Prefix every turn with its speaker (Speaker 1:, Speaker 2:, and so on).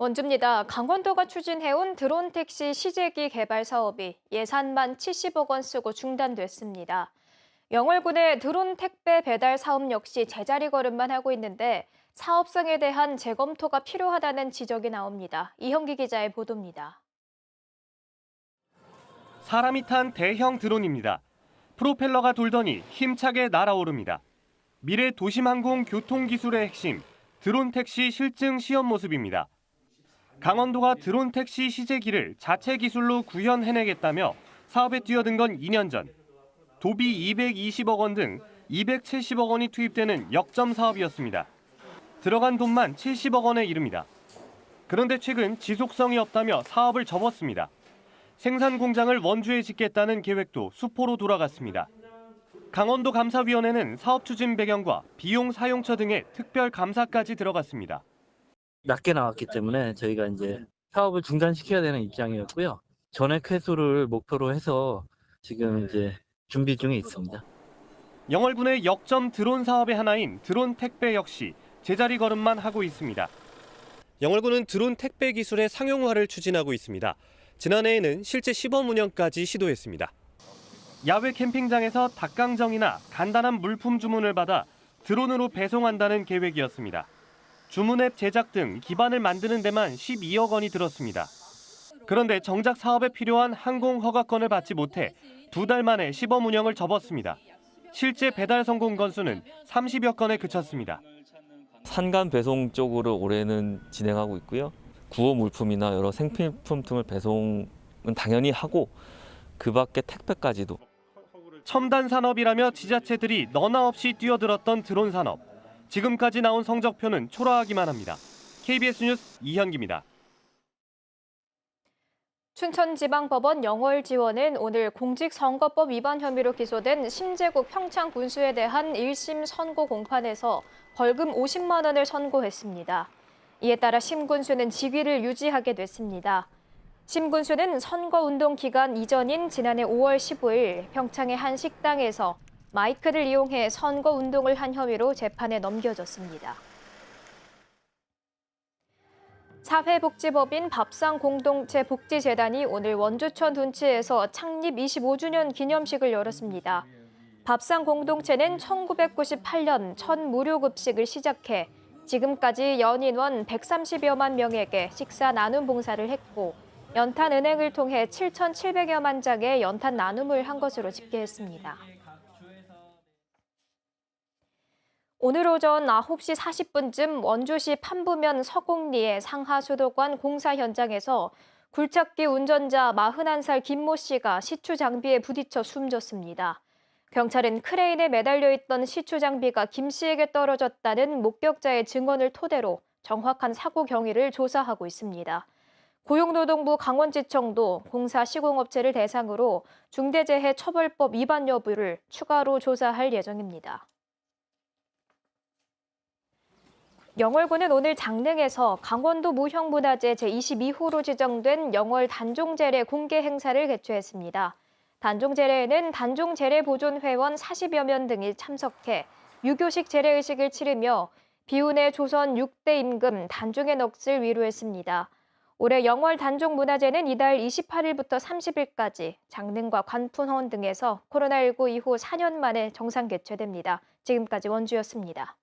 Speaker 1: 원주입니다. 강원도가 추진해온 드론 택시 시제기 개발 사업이 예산만 70억 원 쓰고 중단됐습니다. 영월군의 드론 택배 배달 사업 역시 제자리 걸음만 하고 있는데 사업성에 대한 재검토가 필요하다는 지적이 나옵니다. 이형기 기자의 보도입니다.
Speaker 2: 사람이 탄 대형 드론입니다. 프로펠러가 돌더니 힘차게 날아오릅니다. 미래 도심항공 교통기술의 핵심, 드론 택시 실증 시험 모습입니다. 강원도가 드론 택시 시제기를 자체 기술로 구현해내겠다며 사업에 뛰어든 건 2년 전. 도비 220억 원 등 270억 원이 투입되는 역점 사업이었습니다. 들어간 돈만 70억 원에 이릅니다. 그런데 최근 지속성이 없다며 사업을 접었습니다. 생산 공장을 원주에 짓겠다는 계획도 수포로 돌아갔습니다. 강원도 감사위원회는 사업 추진 배경과 비용 사용처 등의 특별 감사까지 들어갔습니다.
Speaker 3: 낮게 나왔기 때문에 저희가 이제 사업을 중단시켜야 되는 입장이었고요. 전액 회수를 목표로 해서 지금 이제 준비 중에 있습니다.
Speaker 2: 영월군의 역점 드론 사업의 하나인 드론 택배 역시 제자리 걸음만 하고 있습니다. 영월군은 드론 택배 기술의 상용화를 추진하고 있습니다. 지난해에는 실제 시범 운영까지 시도했습니다. 야외 캠핑장에서 닭강정이나 간단한 물품 주문을 받아 드론으로 배송한다는 계획이었습니다. 주문 앱 제작 등 기반을 만드는 데만 12억 원이 들었습니다. 그런데 정작 사업에 필요한 항공 허가권을 받지 못해 2달 만에 시범 운영을 접었습니다. 실제 배달 성공 건수는 30여 건에 그쳤습니다.
Speaker 4: 산간 배송 쪽으로 올해는 진행하고 있고요. 구호 물품이나 여러 생필품 등을 배송은 당연히 하고 그 밖에 택배까지도.
Speaker 2: 첨단 산업이라며 지자체들이 너나 없이 뛰어들었던 드론 산업. 지금까지 나온 성적표는 초라하기만 합니다. KBS 뉴스 이현기입니다.
Speaker 1: 춘천지방법원 영월지원은 오늘 공직선거법 위반 혐의로 기소된 심재국 평창군수에 대한 1심 선고 공판에서 벌금 50만 원을 선고했습니다. 이에 따라 심 군수는 직위를 유지하게 됐습니다. 심 군수는 선거운동 기간 이전인 지난해 5월 15일 평창의 한 식당에서 마이크를 이용해 선거운동을 한 혐의로 재판에 넘겨졌습니다. 사회복지법인 밥상공동체 복지재단이 오늘 원주천 둔치에서 창립 25주년 기념식을 열었습니다. 밥상공동체는 1998년 첫 무료급식을 시작해 지금까지 연인원 130여만 명에게 식사 나눔 봉사를 했고 연탄은행을 통해 7,700여만 장의 연탄 나눔을 한 것으로 집계했습니다. 오늘 오전 9시 40분쯤 원주시 판부면 서곡리의 상하수도관 공사 현장에서 굴착기 운전자 41살 김모 씨가 시추 장비에 부딪혀 숨졌습니다. 경찰은 크레인에 매달려 있던 시추 장비가 김 씨에게 떨어졌다는 목격자의 증언을 토대로 정확한 사고 경위를 조사하고 있습니다. 고용노동부 강원지청도 공사 시공업체를 대상으로 중대재해처벌법 위반 여부를 추가로 조사할 예정입니다. 영월군은 오늘 장릉에서 강원도 무형문화재 제22호로 지정된 영월 단종재래 공개 행사를 개최했습니다. 단종재래에는 단종재래보존회원 40여 명 등이 참석해 유교식 재래의식을 치르며 비운의 조선 6대 임금 단종의 넋을 위로했습니다. 올해 영월 단종문화재는 이달 28일부터 30일까지 장릉과 관fun원 등에서 코로나19 이후 4년 만에 정상 개최됩니다. 지금까지 원주였습니다.